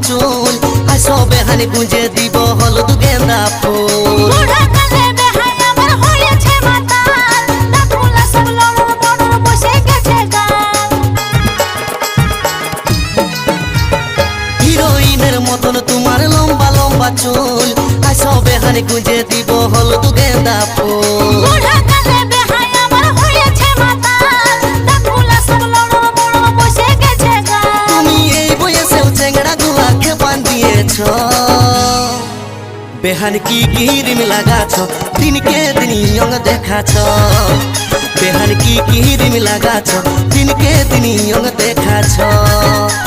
চুল আইসো বেহানি গুঁজে দিব হলুদ গেন্দা ফুল হিরোইনের মতন তোমার লম্বা লম্বা চুল আইসো বেহানি গুঁজে দিব হলুদ গেন্দা ফুল बेहान की गिरिम लगाछ दिन के दिन यंग देखाछ बेहान की गिरिम लगाछ दिन के दिन यंग देखाछ।